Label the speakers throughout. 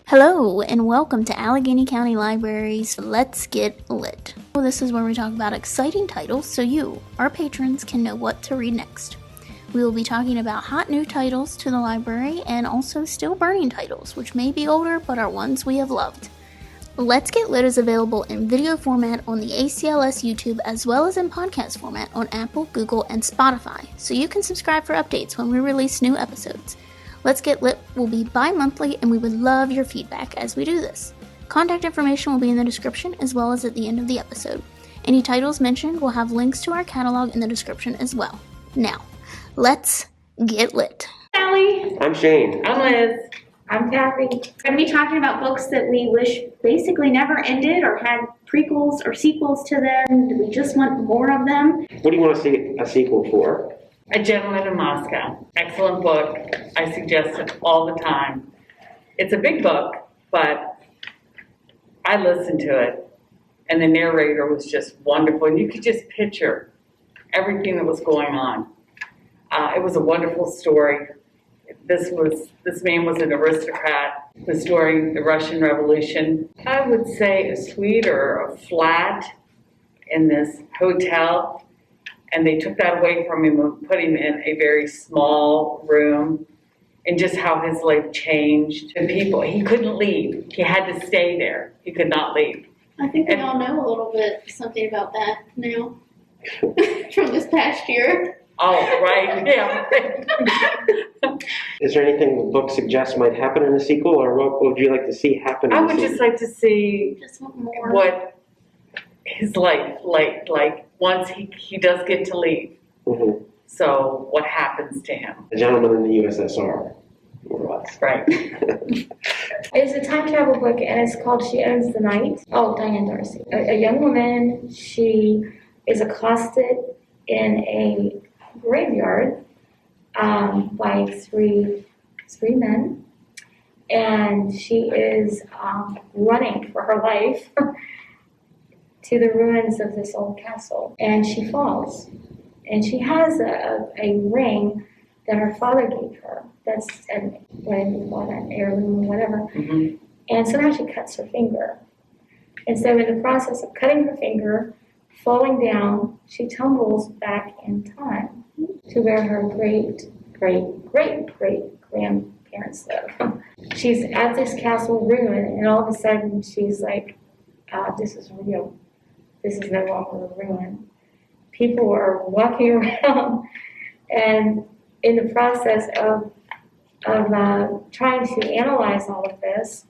Speaker 1: Hello, and welcome to Allegheny County Library's Let's Get Lit. This is where we talk about exciting titles so you, our patrons, can know what to read next. We will be talking about hot new titles to the library and also still burning titles, which may be older but are ones we have loved. Let's Get Lit is available in video format on the ACLS YouTube as well as in podcast format on Apple, Google, and Spotify, so you can subscribe for updates when we release new episodes. Let's Get Lit will be bi-monthly, and we would love your feedback as we do this. Contact information will be in the description as well as at the end of the episode. Any titles mentioned will have links to our catalog in the description as well. Now, let's get lit.
Speaker 2: Sally.
Speaker 3: I'm Shane.
Speaker 2: I'm Liz. I'm Kathy. We're going to be talking about books that we wish basically never ended or had prequels or sequels to them. Do we just want more of them?
Speaker 3: What do you want to see a sequel for?
Speaker 4: A Gentleman in Moscow. Excellent book. I suggest it all the time. It's a big book, but I listened to it, and the narrator was just wonderful. And you could just picture everything that was going on. It was a wonderful story. This man was an aristocrat. The story, the Russian Revolution. I would say a suite or a flat in this hotel. And they took that away from him and put him in a very small room, and just how his life changed. The people, he couldn't leave. He had to stay there. He could not leave.
Speaker 5: I think we all know a little bit something about that now from this past year.
Speaker 4: Oh, right, yeah.
Speaker 3: Is there anything the book suggests might happen in a sequel, or what would you like to see happen in
Speaker 4: I
Speaker 3: a
Speaker 4: would
Speaker 3: sequel?
Speaker 4: just like to see
Speaker 5: Just want more.
Speaker 4: what his life, like once he does get to leave.
Speaker 3: Mm-hmm.
Speaker 4: So what happens to him?
Speaker 3: A Gentleman in the USSR, more or less.
Speaker 4: Right.
Speaker 6: It's a time travel book, and it's called She Owns the Night. Oh, Diane Darcy. A young woman, she is accosted in a graveyard by three men, and she is running for her life to the ruins of this old castle, and she falls. And she has a ring that her father gave her. That's an heirloom or whatever.
Speaker 4: Mm-hmm.
Speaker 6: And so now she cuts her finger. And so in the process of cutting her finger, falling down, she tumbles back in time to where her great-great-great-grandparents live. She's at this castle ruin, and all of a sudden she's like, this is real. This is no longer a ruin. People are walking around, and in the process of trying to analyze all of this,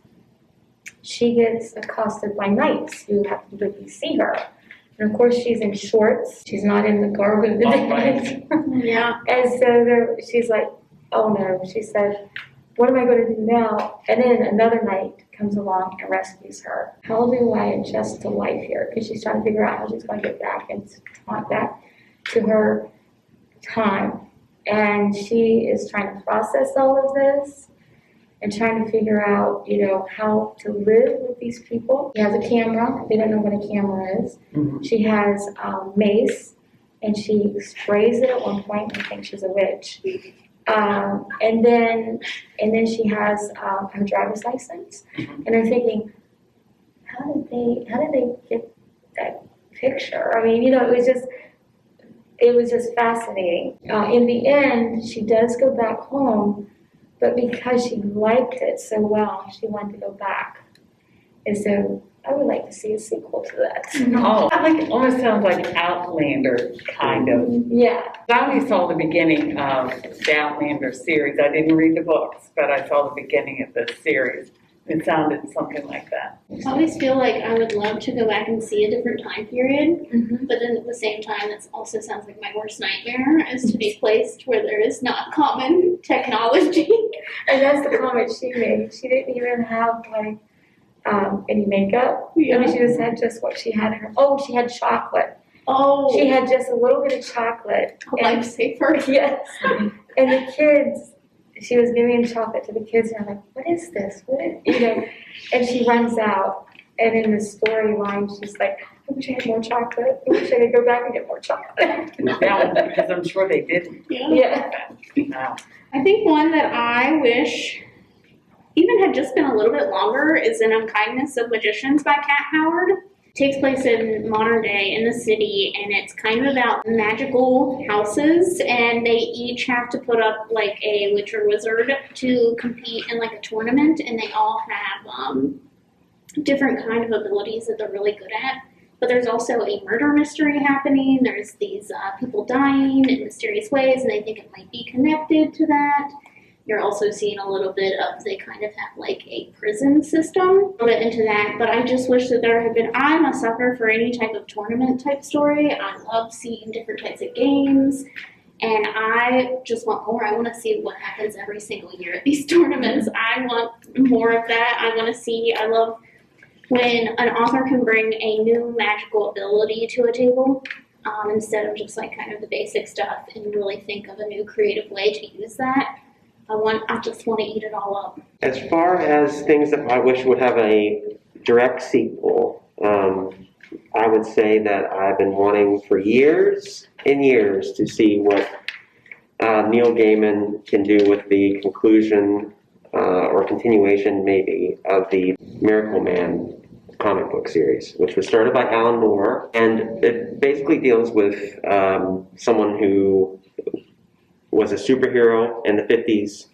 Speaker 6: she gets accosted by knights who happen to see her. And of course, she's in shorts. She's not in the garb of the day.
Speaker 5: Yeah.
Speaker 6: And so she's like, oh no. She said, what am I going to do now? And then another knight comes along and rescues her. How do I adjust to life here? Because she's trying to figure out how she's going to get back to her time. And she is trying to process all of this and trying to figure out, how to live with these people. She has a camera. They don't know what a camera is.
Speaker 4: Mm-hmm.
Speaker 6: She has mace, and she sprays it at one point and thinks she's a witch. And then she has her driver's license, and I'm thinking, how did they get that picture? I mean, it was just fascinating. In the end, she does go back home, but because she liked it so well, she wanted to go back, and so I would like to see a sequel to that.
Speaker 4: Oh, it almost sounds like Outlander, kind of.
Speaker 6: Yeah.
Speaker 4: I only saw the beginning of the Outlander series. I didn't read the books, but I saw the beginning of the series. It sounded something like that.
Speaker 5: I always feel like I would love to go back and see a different time period, but then at the same time, that also sounds like my worst nightmare is to be placed where there is not common technology.
Speaker 6: And that's the comment she made. She didn't even have any makeup.
Speaker 5: Yeah.
Speaker 6: I mean, she just had just what she had in her. Oh, she had chocolate.
Speaker 5: Oh.
Speaker 6: She had just a little bit of chocolate.
Speaker 5: A lifesaver.
Speaker 6: Yes. And the kids, she was giving chocolate to the kids, and I'm like, what is this? And she runs out, and in the storyline, she's like, I wish I had more chocolate. I wish I could go back and get more chocolate.
Speaker 4: Yeah, because I'm sure they didn't.
Speaker 5: Yeah.
Speaker 6: Yeah.
Speaker 4: No.
Speaker 5: I think one that I wish
Speaker 2: even had just been a little bit longer is an Unkindness of Magicians by Kat Howard. It takes place in modern day in the city, and it's kind of about magical houses, and they each have to put up like a witch or wizard to compete in like a tournament, and they all have different kind of abilities that they're really good at. But there's also a murder mystery happening. There's these people dying in mysterious ways, and they think it might be connected to that. You're also seeing a little bit of, they kind of have like a prison system. A little bit into that, but I just wish that there had been, I'm a sucker for any type of tournament type story. I love seeing different types of games, and I just want more. I want to see what happens every single year at these tournaments. I want more of that. I want to see, I love when an author can bring a new magical ability to a table, instead of just like kind of the basic stuff, and really think of a new creative way to use that. I just want to eat it all up.
Speaker 3: As far as things that I wish would have a direct sequel, I would say that I've been wanting for years and years to see what Neil Gaiman can do with the conclusion or continuation, maybe, of the Miracleman comic book series, which was started by Alan Moore, and it basically deals with someone who was a superhero in the 50s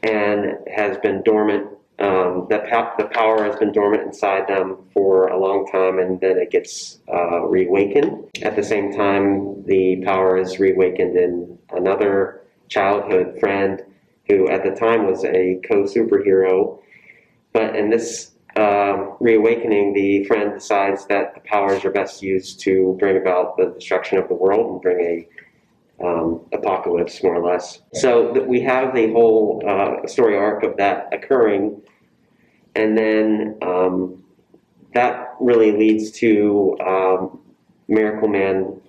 Speaker 3: and has been dormant. The power has been dormant inside them for a long time, and then it gets reawakened. At the same time, the power is reawakened in another childhood friend who at the time was a co-superhero. But in this reawakening, the friend decides that the powers are best used to bring about the destruction of the world and bring a apocalypse, more or less. So that we have the whole story arc of that occurring, and then that really leads to Miracleman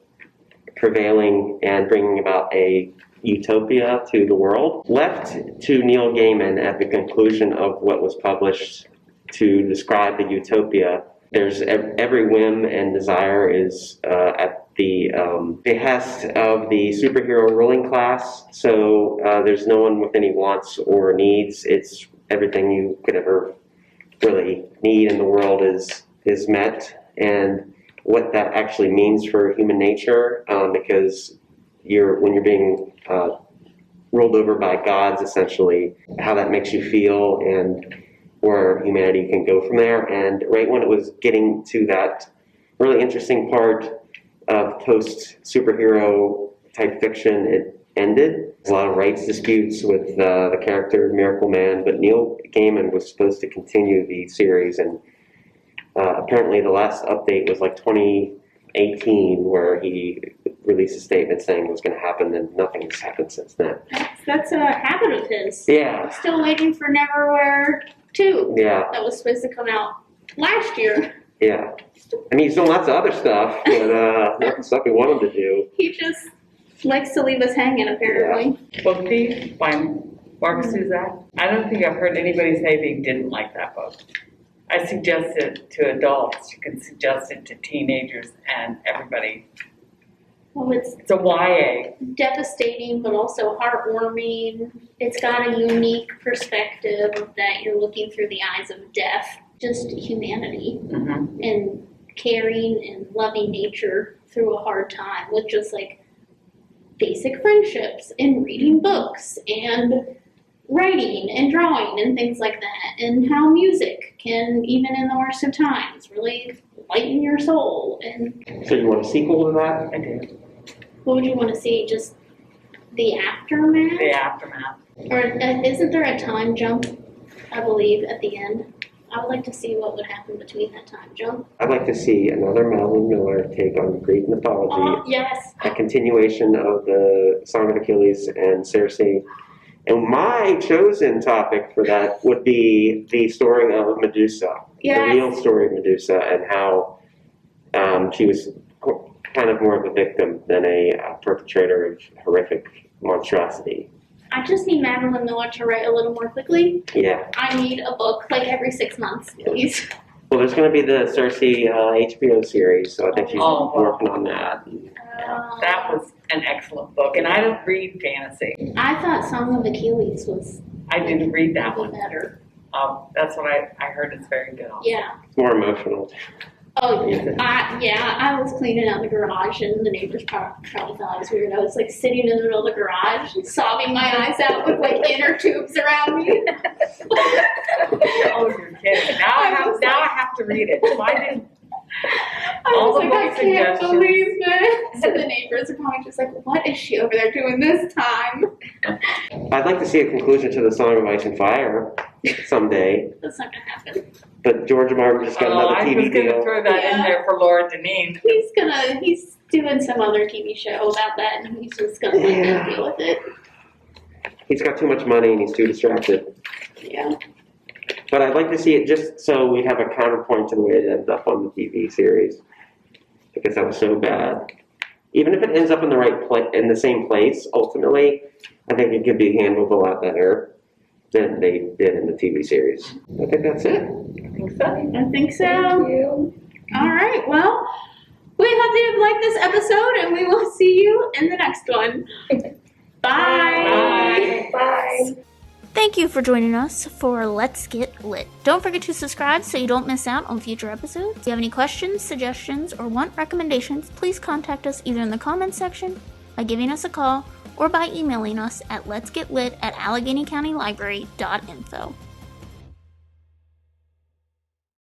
Speaker 3: prevailing and bringing about a utopia to the world. Left to Neil Gaiman at the conclusion of what was published to describe the utopia, there's every whim and desire is at the behest of the superhero ruling class. So there's no one with any wants or needs. It's everything you could ever really need in the world is met, and what that actually means for human nature, because when you're being ruled over by gods, essentially, how that makes you feel and where humanity can go from there. And right when it was getting to that really interesting part of post-superhero type fiction, it ended. There's a lot of rights disputes with the character Miracleman, but Neil Gaiman was supposed to continue the series, and apparently the last update was like 2018, where he released a statement saying it was going to happen, and nothing has happened since then.
Speaker 2: That's a habit of his.
Speaker 3: Yeah.
Speaker 2: I'm still waiting for Neverwhere 2.
Speaker 3: Yeah.
Speaker 2: That was supposed to come out last year.
Speaker 3: Yeah. I mean, he's done lots of other stuff, but not the stuff we want him to do.
Speaker 2: He just likes to leave us hanging, apparently.
Speaker 4: Book Thief by Markus Zusak. I don't think I've heard anybody say they didn't like that book. I suggest it to adults. You can suggest it to teenagers and everybody.
Speaker 2: Well, it's
Speaker 4: It's a YA.
Speaker 2: devastating, but also heartwarming. It's got a unique perspective that you're looking through the eyes of death, just humanity,
Speaker 4: Mm-hmm.
Speaker 2: and caring and loving nature through a hard time with just like basic friendships and reading books and writing and drawing and things like that, and how music can, even in the worst of times, really lighten your soul. And
Speaker 3: So you want a sequel to that?
Speaker 4: I do.
Speaker 2: what would you want to see? Just the aftermath?
Speaker 4: The aftermath.
Speaker 2: Or isn't there a time jump, I believe, at the end? I would like to see what would happen between that time jump.
Speaker 3: I'd like to see another Madeline Miller take on Greek mythology,
Speaker 2: Oh, yes.
Speaker 3: a continuation of the Song of Achilles and Circe. And my chosen topic for that would be the story of Medusa,
Speaker 2: Yes.
Speaker 3: the real story of Medusa, and how she was kind of more of a victim than a perpetrator of horrific monstrosity.
Speaker 2: I just need Madeline Miller to write a little more quickly.
Speaker 3: Yeah.
Speaker 2: I need a book like every 6 months, please.
Speaker 3: Well, there's going to be the Circe HBO series, so I think she's
Speaker 4: Oh.
Speaker 3: working on that.
Speaker 4: That was an excellent book, and I don't read fantasy.
Speaker 2: I thought Song of Achilles was
Speaker 4: I didn't read that
Speaker 5: That'd
Speaker 4: one.
Speaker 5: be better.
Speaker 4: That's what I heard. It's very good. Also.
Speaker 5: Yeah.
Speaker 3: It's more emotional.
Speaker 5: Oh, yeah. I was cleaning out the garage, and the neighbors probably thought I was weird. I was like sitting in the middle of the garage, sobbing my eyes out with like inner tubes around me.
Speaker 4: Oh, you're kidding. Now I have to read it. Why didn't
Speaker 5: I
Speaker 4: all
Speaker 5: was
Speaker 4: the
Speaker 5: like, I
Speaker 4: book
Speaker 5: can't
Speaker 4: suggestions?
Speaker 5: believe this. So the neighbors are probably just like, what is she over there doing this time?
Speaker 3: I'd like to see a conclusion to the Song of Ice and Fire someday.
Speaker 5: That's not gonna happen.
Speaker 3: But George Martin just got another
Speaker 4: I was
Speaker 3: TV
Speaker 4: going to
Speaker 3: deal.
Speaker 4: throw that in
Speaker 5: Yeah.
Speaker 4: there for Laura Deneen.
Speaker 5: He's doing some other TV show about that, and he's just gonna let
Speaker 3: Yeah.
Speaker 5: me deal with it.
Speaker 3: He's got too much money and he's too distracted.
Speaker 5: Yeah.
Speaker 3: But I'd like to see it just so we have a counterpoint to the way it ends up on the TV series. Because that was so bad. Even if it ends up in the in the same place, ultimately, I think it could be handled a lot better than they did in the TV series. I think that's it.
Speaker 4: I think so.
Speaker 5: I think so.
Speaker 6: Thank you.
Speaker 5: All right. Well, we hope you liked this episode, and we will see you in the next one. Bye.
Speaker 6: Bye.
Speaker 1: Thank you for joining us for Let's Get Lit. Don't forget to subscribe so you don't miss out on future episodes. If you have any questions, suggestions, or want recommendations, please contact us either in the comments section, by giving us a call, or by emailing us at letsgetlit@AlleghenyCountyLibrary.info.